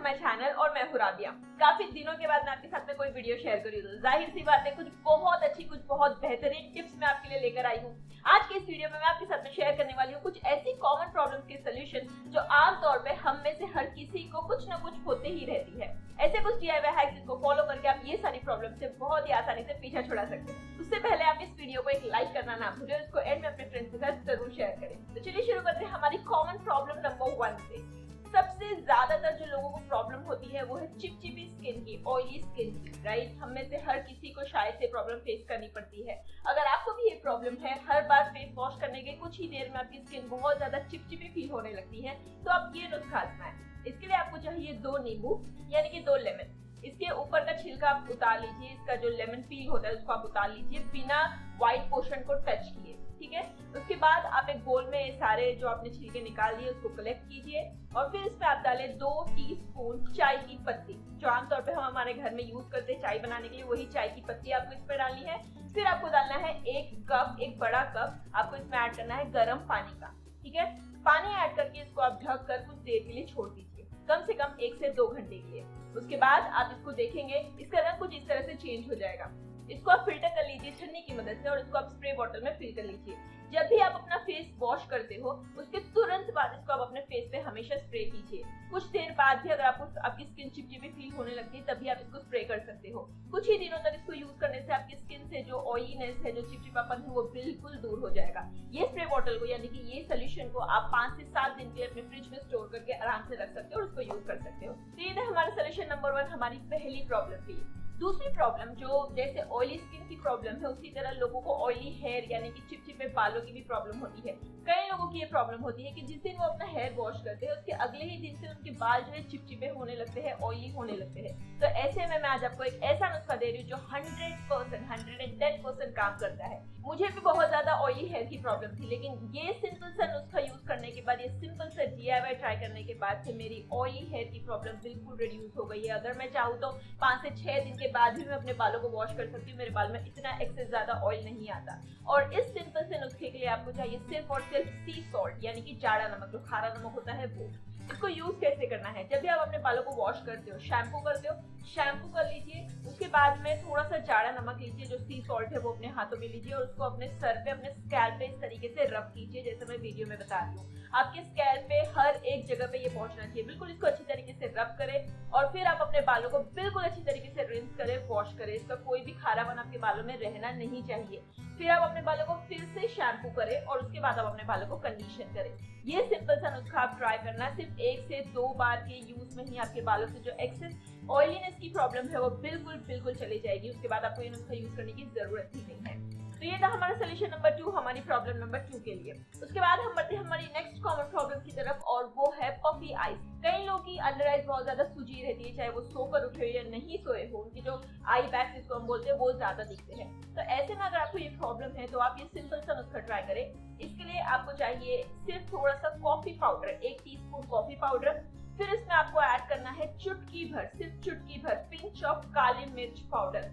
My channel और मैं हूं राबिया। काफी दिनों के बाद मैं आपके साथ में कोई वीडियो शेयर कर रही हूं, जाहिर सी बात है कुछ बहुत अच्छी, कुछ बहुत बेहतरीन टिप्स मैं आपके लिए लेकर आई हूं। आज के इस वीडियो में मैं आपके साथ में शेयर करने वाली हूं कुछ ऐसी कॉमन प्रॉब्लम्स के सॉल्यूशन जो आमतौर पे हम में से हर किसी को कुछ ना कुछ होते ही रहती है। ऐसे कुछ DIY हैक्स जिनको फॉलो करके आप ये सारी प्रॉब्लम से बहुत ही आसानी से पीछा छुड़ा सकते हैं। उससे पहले आप इस वीडियो को एक लाइक करना ना भूलें, इसको एंड में अपने फ्रेंड्स के साथ जरूर शेयर करें। तो चलिए शुरू करते हैं हमारी कॉमन प्रॉब्लम नंबर 1 से। सबसे ज्यादातर जो लोगों को प्रॉब्लम होती है वो है चिपचिपी स्किन की, ऑयली स्किन की, राइट। हम में से हर किसी को शायद से प्रॉब्लम फेस करनी पड़ती है। अगर आपको भी ये प्रॉब्लम है, हर बार फेस वॉश करने के कुछ ही देर में आपकी स्किन बहुत ज्यादा चिपचिपी फील होने लगती है, तो आप ये नुस्खा आजमाएं। इसके लिए आपको चाहिए 2 नींबू यानी कि 2 लेमन। इसके ऊपर का छिलका आप उतार लीजिए, इसका जो लेमन पील होता है उसको आप उतार लीजिए बिना व्हाइट पोर्शन को टच किए, ठीक है। उसके बाद आप एक बोल में ये सारे जो आपने छिलके निकाल लिए उसको कलेक्ट कीजिए और फिर इसमें आप डालें 2 टीस्पून चाय की पत्ती, जो आमतौर पे हम हमारे घर में यूज करते हैं चाय बनाने के लिए, वही चाय की पत्ती आपको इसमें डालनी है। फिर आपको डालना है 1 कप, एक बड़ा कप आपको इसमें ऐड करना है गर्म पानी का, ठीक है। पानी ऐड करके इसको आप ढक कर कुछ देर के लिए छोड़ दीजिए, कम से कम 1 से 2 घंटे के लिए। उसके बाद आप इसको देखेंगे इसका रंग कुछ इस तरह से चेंज हो जाएगा। इसको आप फिल्टर कर लीजिए छन्नी की मदद से और इसको आप स्प्रे बॉटल में फिल कर लीजिए। जब भी आप अपना फेस वॉश करते हो उसके तुरंत बाद इसको आप अपने फेस पे हमेशा स्प्रे कीजिए। कुछ देर बाद भी अगर आपको आपकी स्किन चिपचिपी फील होने लगती है तभी आप इसको स्प्रे कर सकते हो। कुछ ही दिनों तक इसको यूज करने से आपकी स्किन से जो ऑयलीनेस है, जो चिपचिपापन है, वो बिल्कुल दूर हो जाएगा। ये स्प्रे बॉटल को यानी कि ये सोल्यूशन को आप 5 से 7 दिन के लिए अपने फ्रिज में स्टोर करके आराम से रख सकते हो और उसको यूज कर सकते हो। तो ये था हमारा सोल्यूशन नंबर 1, हमारी पहली प्रॉब्लम थी। दूसरी प्रॉब्लम जो जैसे ऑयली स्किन की प्रॉब्लम है, उसी तरह लोगों को ऑयली हेयर यानी कि चिपचिपे बालों की भी प्रॉब्लम होती है। कई लोगों की ये प्रॉब्लम होती है कि जिस दिन वो अपना हेयर वॉश करते हैं उसके अगले ही दिन से उनके बाल जो है चिपचिपे होने लगते हैं, ऑयली होने लगते हैं। तो ऐसे में मैं आज आपको एक ऐसा नुस्खा दे रही हूँ जो 110% काम करता है। मुझे भी बहुत ज्यादा ऑयली हेयर की प्रॉब्लम थी, लेकिन ये सिंपल सा नुस्खा यूज करने के बाद, ये सिंपल सा DIY ट्राई करने के बाद से मेरी ऑयली हेयर की प्रॉब्लम बिल्कुल रिड्यूस हो गई है। अगर मैं चाहूँ तो 5 से 6 दिन के बाद भी मैं अपने बालों को वॉश कर सकती हूँ, मेरे बाल में इतना एक्सेस ज्यादा ऑयल नहीं आता। और इस सिंपल से नुस्खे के लिए आपको चाहिए सिर्फ और सिर्फ सी सॉल्ट यानी कि जाड़ा नमक, जो खारा नमक होता है वो। इसको यूज कैसे करना है, जब भी आप अपने बालों को वॉश करते हो, शैम्पू करते हो, शैम्पू कर लीजिए। उसके बाद में थोड़ा सा जाड़ा नमक लीजिए, जो सी सॉल्ट है वो अपने हाथों में लीजिए और उसको अपने सर पे, अपने स्कैल्प पे इस तरीके से रब कीजिए जैसे मैं वीडियो में बता रही हूँ। आपके स्कैल्प पे हर एक जगह पे ये पहुंचना चाहिए। बिल्कुल इसको अच्छी तरीके से रब करें और फिर आप अपने बालों को बिल्कुल अच्छी तरीके से रिंस करें, वॉश करें। इसका कोई भी खारापन आपके बालों में रहना नहीं चाहिए। फिर आप अपने बालों को फिर से शैम्पू करें और उसके बाद आप अपने बालों को कंडीशन करें। ये सिंपल सा नुस्खा आप ट्राई करना, सिर्फ 1 से 2 बार के यूज में ही आपके बालों से जो एक्सेस ऑयलीनेस की प्रॉब्लम है वो बिल्कुल चली जाएगी। उसके बाद आपको ये नुस्खा यूज करने की जरूरत ही नहीं है। तो ये था हमारा सोल्यूशन नंबर 2, हमारी प्रॉब्लम नंबर 2 के लिए। उसके बाद हम बढ़ते हैं हमारी नेक्स्ट कॉमन प्रॉब्लम की तरफ और वो है पफी आईज। कई लोगों की अंडर आईज बहुत ज्यादा सूजी रहती है, चाहे वो सोकर उठे या नहीं सोए हो, उनकी जो आई बैग्स जिसको हम बोलते हैं वो ज्यादा दिखते हैं। तो ऐसे में अगर आपको ये प्रॉब्लम है तो आप ये सिंपल सा नुस्खा ट्राई करें। इसके लिए आपको चाहिए सिर्फ थोड़ा सा coffee powder, 1 teaspoon coffee powder. फिर इसमें आपको ऐड करना है चुटकी भर, सिर्फ चुटकी भर पिंच ऑफ काली मिर्च पाउडर।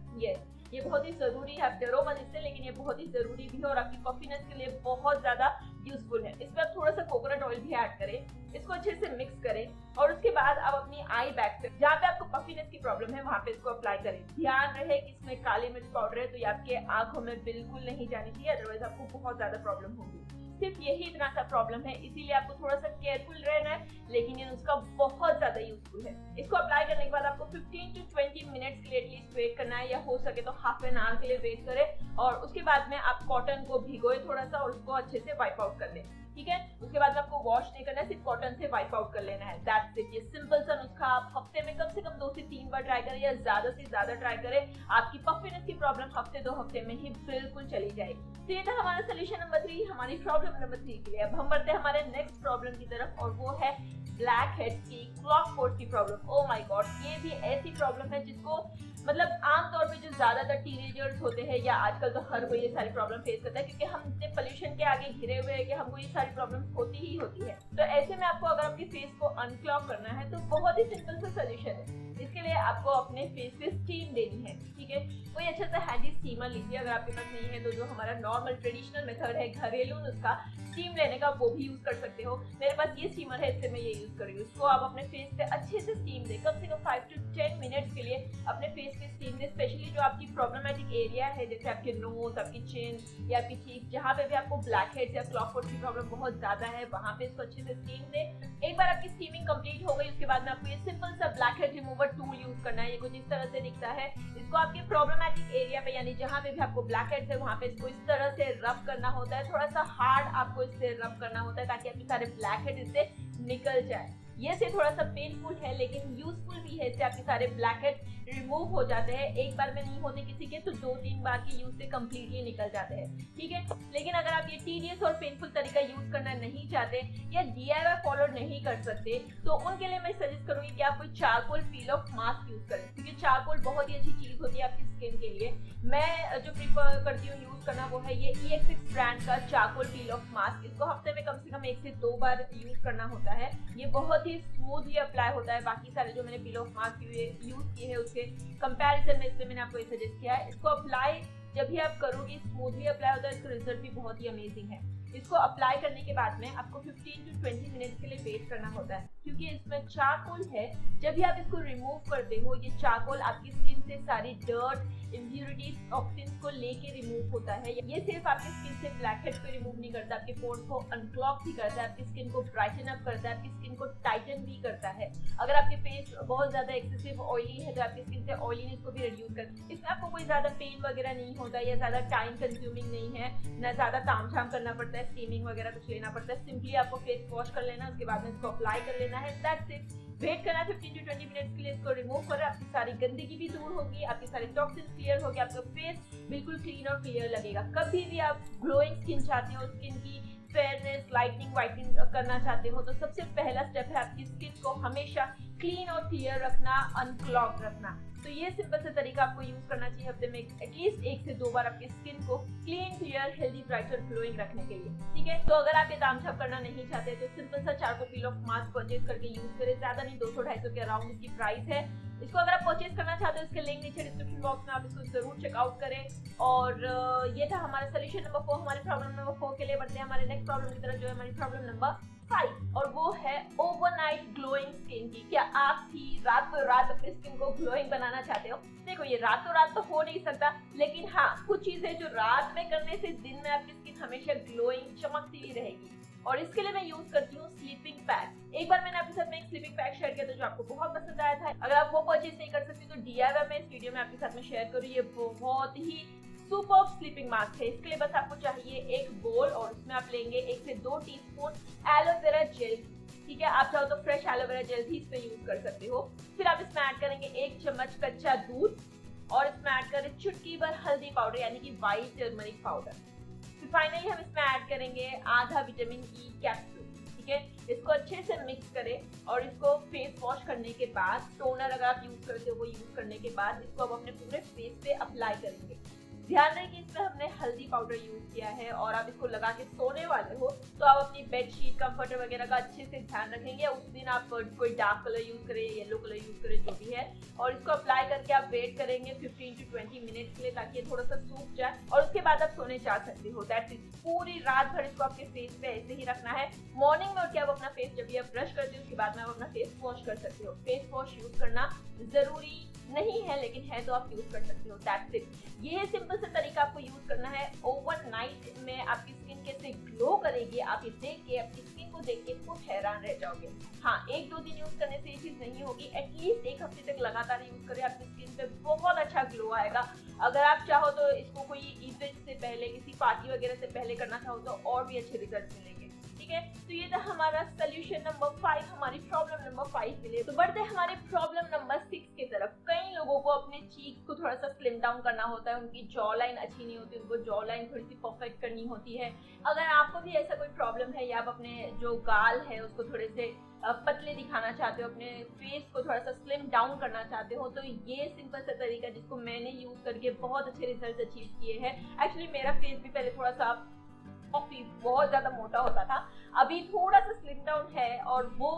ये बहुत ही जरूरी है, आप डरो मत इससे, लेकिन ये बहुत ही जरूरी भी है और आपकी पफीनेस के लिए बहुत ज्यादा यूजफुल है। इसमें आप थोड़ा सा कोकोनट ऑयल भी ऐड करें, इसको अच्छे से मिक्स करें और उसके बाद आप अपनी आई बैग पे, जहाँ पे आपको पफीनेस की प्रॉब्लम है, वहाँ पे इसको अप्लाई करें। ध्यान रहे कि इसमें काली मिर्च पाउडर है तो ये आपके आंखों में बिल्कुल नहीं जानी चाहिए, अदरवाइज आपको बहुत ज्यादा प्रॉब्लम होगी। सिर्फ यही इतना सा प्रॉब्लम है, इसीलिए आपको थोड़ा सा केयरफुल रहना है, लेकिन ये नुस्खा बहुत ज्यादा यूजफुल है। इसको अप्लाई करने के बाद आपको 15 to 20 मिनट्स के लिए एटलीस्ट वेट करना है, या हो सके तो हाफ एन आवर के लिए वेट करें और उसके बाद में आप कॉटन को भिगोए थोड़ा सा और उसको अच्छे से वाइप आउट कर लें, ठीक है। उसके बाद में आपको वॉश नहीं करना है, सिर्फ कॉटन से वाइप आउट कर लेना है, दैट्स इट। ये सिंपल सा नुस्खा आप हफ्ते में कम से कम 2 से 3 बार ट्राई करें या ज्यादा से ज्यादा ट्राई करें, आपकी पफीनेस की प्रॉब्लम हफ्ते 2 हफ्ते में ही बिल्कुल चली जाएगी। तो ये था हमारा सोल्यूशन नंबर 3, हमारी प्रॉब्लम नंबर 3 के लिए। अब हम बढ़ते हैं हमारे नेक्स्ट प्रॉब्लम की तरफ और वो है ब्लैक हेड्स की, क्लॉक पोर्स की प्रॉब्लम। ओह माय गॉड, ये भी ऐसी प्रॉब्लम है जिसको मतलब आमतौर पे जो ज्यादातर टीनेजर्स होते हैं या आजकल तो हर कोई ये सारी प्रॉब्लम फेस करता है, क्योंकि हम इतने पोल्यूशन के आगे घिरे हुए हैं कि हमको ये सारी प्रॉब्लम होती ही होती है। तो ऐसे में आपको अगर आपके फेस को अनक्लॉग करना है तो बहुत ही सिंपल सा सोल्यूशन है। इसके लिए आपको अपने फेस पे स्टीम देनी है, ठीक है। कोई अच्छा सा हैंडी स्टीमर लीजिए। अगर आपके पास नहीं है तो जो हमारा नॉर्मल ट्रेडिशनल मेथड है घरेलू नुस्खा स्टीम लेने का, वो भी यूज कर सकते हो। मेरे पास ये स्टीमर है, इससे मैं ये यूज कर रही हूँ। इसको आप अपने फेस पे अच्छे से स्टीम दे, कम से कम 5 to 10 मिनट्स के लिए अपने फेस पे स्टीम दे। स्पेशली जो आपकी प्रॉब्लमेटिक एरिया है, जैसे आपके नोज, आपकी चिन या आपकी चीक, जहाँ पे भी आपको ब्लैक हेड्स या क्लॉकवुड की प्रॉब्लम बहुत ज्यादा है, वहाँ पे इसको अच्छे से स्टीम दे। एक बार आपकी स्टीमिंग कंप्लीट हो गई, उसके बाद में आपको ये सिंपल सा black head remover tool use करना है। ये कुछ इस तरह से दिखता है। इसको आपके प्रॉब्लमेटिक एरिया पे, यानी जहाँ पे भी आपको ब्लैक हेड्स है, वहाँ पे इसको इस तरह से रब करना होता है। थोड़ा सा हार्ड आपको इससे रब करना होता है ताकि आपके सारे ब्लैक हेड इससे निकल जाए। ये से थोड़ा सा पेनफुल है लेकिन यूजफुल भी है। इससे आपके सारे ब्लैक हेड रिमूव हो जाते हैं। एक बार में नहीं होते किसी के, तो 2-3 बार के यूज से कंप्लीटली निकल जाते हैं, ठीक है। लेकिन अगर आप ये टीडियस और पेनफुल तरीका यूज करना नहीं चाहते या DIY फॉलो नहीं कर सकते, तो उनके लिए मैं सजेस्ट करूंगी कि आप कोई charcoal peel of mask use करें, क्योंकि चारकोल बहुत ही अच्छी चीज होती है आपकी स्किन के लिए। मैं जो प्रीफर करती हूँ यूज करना वो है ये EX6 ब्रांड का चारकोल पील ऑफ मास्क। इसको हफ्ते में कम से कम 1 से 2 बार यूज करना होता है। ये बहुत ही स्मूथली अप्लाई होता है। बाकी सारे जो मैंने पील ऑफ मास्क यूज किए हैं उसके कंपैरिजन में, इसलिए मैंने आपको ये सजेस्ट किया है। इसको अप्लाई जब भी आप करोगे स्मूथली अप्लाई होता है, इसका रिजल्ट भी बहुत ही अमेजिंग है। इसको अप्लाई करने के बाद में आपको 15 to 20 मिनट्स के लिए वेट करना होता है, क्योंकि इसमें चारकोल है। जब भी आप इसको रिमूव करते हो, ये चारकोल आपकी स्किन से सारी डर्ट, इम्प्यूरिटीज, टॉक्सिन्स को लेके रिमूव होता है। ये सिर्फ आपकी स्किन से ब्लैक हेड को रिमूव नहीं करता, आपके पोर्स को अनक्लॉग भी करता है, आपकी स्किन को ब्राइटन अप करता है, आपकी स्किन को टाइटन भी करता है। अगर आपके फेस बहुत ज्यादा एक्सेसिव ऑयली है तो आपकी स्किन से ऑयलीनेस को भी रिड्यूस करता है। इसमें आपको कोई ज्यादा पेन वगैरह नहीं होता या ज्यादा टाइम कंज्यूमिंग नहीं है, ना ज्यादा तामझाम करना पड़ता है, स्टीमिंग वगैरह कुछ लेना पड़ता है। सिंपली आपको फेस वॉश कर लेना, उसके बाद में इसको अप्लाई कर लेना है, दैट्स इट। वेट करना 15 to 20 मिनट्स के लिए। इसको रिमूव कर आपकी सारी गंदगी भी दूर होगी, आपके सारे टॉक्सिन्स क्लियर होगी, आपका फेस बिल्कुल क्लीन और क्लियर लगेगा। कभी भी आप ग्लोइंग स्किन चाहते हो, स्किन की फेयरनेस, लाइटनिंग, वाइटनिंग करना चाहते हो, तो सबसे पहला स्टेप है आपकी स्किन को हमेशा क्लीन और क्लियर रखना, अनक्लॉग रखना। तो ये सिंपल सा तरीका आपको यूज करना चाहिए हफ्ते में एटलीस्ट 1 से 2 बार आपकी स्किन को क्लीन, क्लियर, हेल्दी, ब्राइट और ग्लोइंग रखने के लिए, ठीक है। तो अगर आप ये तामझाम करना नहीं चाहते तो सिंपल सा charcoal peel of mask purchase करके यूज करें। ज्यादा नहीं, 200-250 के अराउंड इसकी प्राइस है। इसको अगर आप परचेज करना चाहते हो, इसके लिंक नीचे डिस्क्रिप्शन बॉक्स में, आप इसको जरूर चेकआउट करें। और ये था हमारा सोल्यूशन नंबर 4। हमारे प्रॉब्लम नंबर 4 के लिए बढ़ते हैं हमारे नेक्स्ट प्रॉब्लम की तरफ, जो है हमारी प्रॉब्लम नंबर 5, और वो है ओवरनाइट ग्लोइंग स्किन की। क्या आप भी रातों रात अपनी स्किन को ग्लोइंग बनाना चाहते हो? देखो, ये रातों रात तो हो नहीं सकता, लेकिन हाँ, कुछ चीजें जो रात में करने से दिन में आपकी स्किन हमेशा ग्लोइंग, चमकती हुई रहेगी। और इसके लिए मैं यूज करती हूँ स्लीपिंग पैक। एक बार मैंने आपके साथ में एक स्लीपिंग पैक शेयर किया था जो आपको बहुत पसंद आया था। अगर आप वो परचेज नहीं कर सकते तो DIY में इस वीडियो में आपके साथ में शेयर करूँ। ये बहुत ही सुपर स्लीपिंग मास्क है। इसके लिए बस आपको चाहिए एक बोल, और उसमें आप लेंगे 1 से 2 टीस्पून एलोवेरा जेल, ठीक है। आप चाहो तो फ्रेश एलोवेरा जेल भी इसमें यूज कर सकते हो। फिर आप इसमें ऐड करेंगे 1 चम्मच कच्चा दूध, और इसमें ऐड करें चुटकी भर हल्दी पाउडर यानी कि व्हाइट टर्मरिक पाउडर। फिर फाइनली हम इसमें ऐड करेंगे आधा विटामिन E कैप्सूल, ठीक है। इसको अच्छे से मिक्स करें और इसको फेस वॉश करने के बाद, टोनर अगर आप यूज करते हो वो यूज करने के बाद, इसको अब अपने पूरे फेस पे अप्लाई करेंगे। ध्यान रहे कि इसमें हमने हल्दी पाउडर यूज किया है, और आप इसको लगा के सोने वाले हो तो आप अपनी बेडशीट, कंफर्टर वगैरह का अच्छे से ध्यान रखेंगे। उस दिन आप कोई डार्क कलर यूज करें, येलो कलर यूज करें, जो भी है, और इसको अप्लाई करके आप वेट करेंगे 15 to 20 मिनट्स के लिए, ताकि ये थोड़ा सा सूख जाए, और उसके बाद आप सोने जा सकते हो। That's it. पूरी रात भर इसको आपके फेस पे ऐसे ही रखना है। मॉर्निंग में उठ के आप अपना फेस, जब भी आप ब्रश करते हो उसके बाद में आप अपना फेस वॉश कर सकते हो। फेस वॉश यूज करना जरूरी नहीं है, लेकिन है तो आप यूज कर सकते हो। That's it. ये सिंपल सा तरीका आपको यूज करना है। ओवरनाइट में आपकी स्किन कैसे ग्लो करेगी, आप ये देख के, आपकी स्किन को देख के खुद हैरान रह जाओगे। हाँ, 1-2 दिन यूज करने से ये चीज नहीं होगी, एटलीस्ट 1 हफ्ते तक लगातार यूज करें, आपकी स्किन पे बहुत अच्छा ग्लो आएगा। अगर आप चाहो तो इसको कोई इवेंट से पहले, किसी पार्टी वगैरह से पहले करना चाहो तो और भी अच्छे रिजल्ट मिलेंगे, ठीक है। तो ये था हमारा सोल्यूशन नंबर 5, हमारी प्रॉब्लम नंबर 5 के लिए। तो बढ़ते हैं हमारे प्रॉब्लम नंबर 6 की तरफ। कई लोगों को अपने चीक को थोड़ा सा स्लिम डाउन करना होता है, उनकी जॉ लाइन अच्छी नहीं होती, उनको जॉ लाइन थोड़ी सी परफेक्ट करनी होती है। अगर आपको भी ऐसा कोई प्रॉब्लम है, या आप अपने जो गाल है उसको थोड़े से पतले दिखाना चाहते हो, अपने फेस को थोड़ा सा स्लिम डाउन करना चाहते हो, तो ये सिंपल सा तरीका जिसको मैंने यूज करके बहुत अच्छे रिजल्ट अचीव किए हैं। एक्चुअली मेरा फेस भी पहले थोड़ा सा बहुत ज्यादा मोटा होता था, अभी थोड़ा सा स्लिम डाउन है, और वो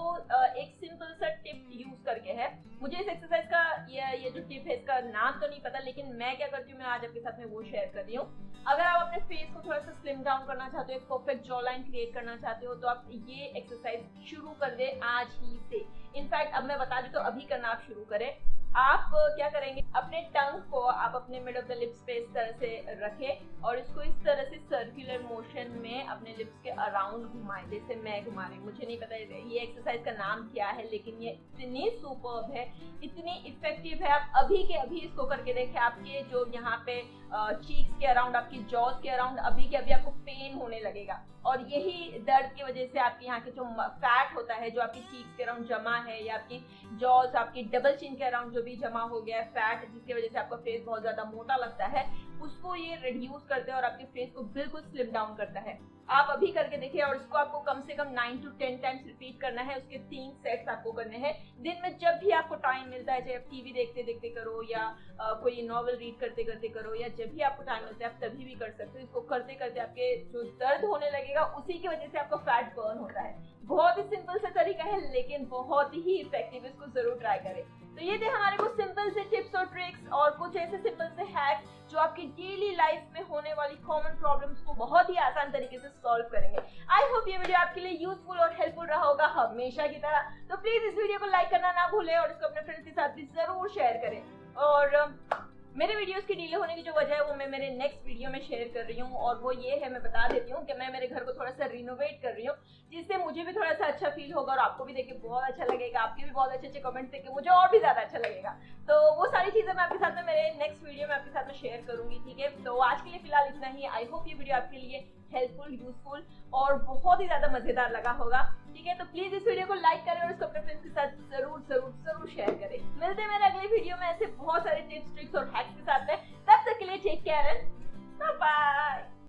एक सिंपल सा टिप यूज करके है। मुझे इस एक्सरसाइज का ये जो टिप है इसका नाम तो नहीं पता, लेकिन मैं क्या करती हूँ, मैं आज आपके साथ में वो शेयर कर रही हूँ। अगर आप अपने फेस को थोड़ा सा स्लिम डाउन करना चाहते हो, एक परफेक्ट जॉ लाइन क्रिएट करना चाहते हो, तो आप ये एक्सरसाइज शुरू कर दे आज ही से। इनफैक्ट अब मैं बता दूं तो अभी करना आप शुरू करें। आप क्या करेंगे, अपने टंग को आप अपने मिड ऑफ द लिप्स पे इस तरह से रखें और इसको इस तरह से सर्कुलर मोशन में अपने लिप्स के अराउंड घुमाएं, जैसे मैं घुमा रही हूँ। मुझे नहीं पता ये एक्सरसाइज का नाम क्या है, लेकिन ये इतनी सुपर्ब है, इतनी इफेक्टिव है। आप अभी के अभी इसको करके देखें, आपके जो यहाँ पे चीक्स के अराउंड, आपकी जॉज के अराउंड अभी के अभी आपको पेन होने लगेगा, और यही दर्द की वजह से आपके यहाँ के जो फैट होता है, जो आपकी चीक्स के अराउंड जमा है, या आपकी जॉज, आपकी डबल चिन के अराउंड जो भी जमा हो गया है फैट, जिसकी वजह से आपका फेस बहुत ज्यादा मोटा लगता है, उसको ये रिड्यूस करते हैं और आपके फेस को बिल्कुल स्लिम डाउन करता है। आप अभी करके देखिए, और इसको आपको कम से कम 9 to 10 टाइम्स रिपीट करना है। उसके 3 सेट्स आपको करने हैं दिन में, जब भी आपको टाइम मिलता है, चाहे आप टीवी देखते देखते करो, या कोई नॉवल रीड करते करते करो, या जब भी आपको टाइम मिलता है आप तभी भी कर सकते हो। इसको करते करते आपके जो दर्द होने लगेगा, उसी की वजह से आपका फैट बर्न होता है। बहुत ही सिंपल सा तरीका है, लेकिन बहुत ही इफेक्टिव। इसको जरूर ट्राई करें। तो ये थे हमारे कुछ सिंपल से टिप्स और ट्रिक्स, और कुछ ऐसे सिंपल से हैक्स जो आपकी डेली लाइफ में होने वाली कॉमन प्रॉब्लम्स को बहुत ही आसान तरीके से सॉल्व करेंगे। आई होप ये वीडियो आपके लिए यूजफुल और हेल्पफुल रहा होगा हमेशा की तरह। तो प्लीज इस वीडियो को लाइक करना ना भूलें और इसको अपने फ्रेंड्स के साथ भी जरूर शेयर करें। और मेरे वीडियोस की डिले होने की जो वजह है वो मैं मेरे नेक्स्ट वीडियो में शेयर कर रही हूँ, और वो ये है, मैं बता देती हूँ कि मैं मेरे घर को थोड़ा सा रिनोवेट कर रही हूँ, जिससे मुझे भी थोड़ा सा अच्छा फील होगा और आपको भी देख के बहुत अच्छा लगेगा। आपके भी बहुत अच्छे अच्छे कमेंट्स देख के मुझे और भी ज्यादा अच्छा लगेगा। तो वो सारी चीजें मैं आपके साथ में मेरे नेक्स्ट वीडियो में आपके साथ में शेयर करूंगी, ठीक है। तो आज के लिए फिलहाल इतना ही। आई होप ये वीडियो आपके लिए हेल्पफुल, यूजफुल और बहुत ही ज्यादा मजेदार लगा होगा, ठीक है। तो प्लीज इस वीडियो को लाइक करें और इसको अपने फ्रेंड्स के साथ जरूर जरूर जरूर शेयर करें। मिलते हैं मेरे अगले वीडियो में ऐसे बहुत सारे टिप्स, ट्रिक्स और हैक्स के साथ में। तब तक के लिए take care and bye bye.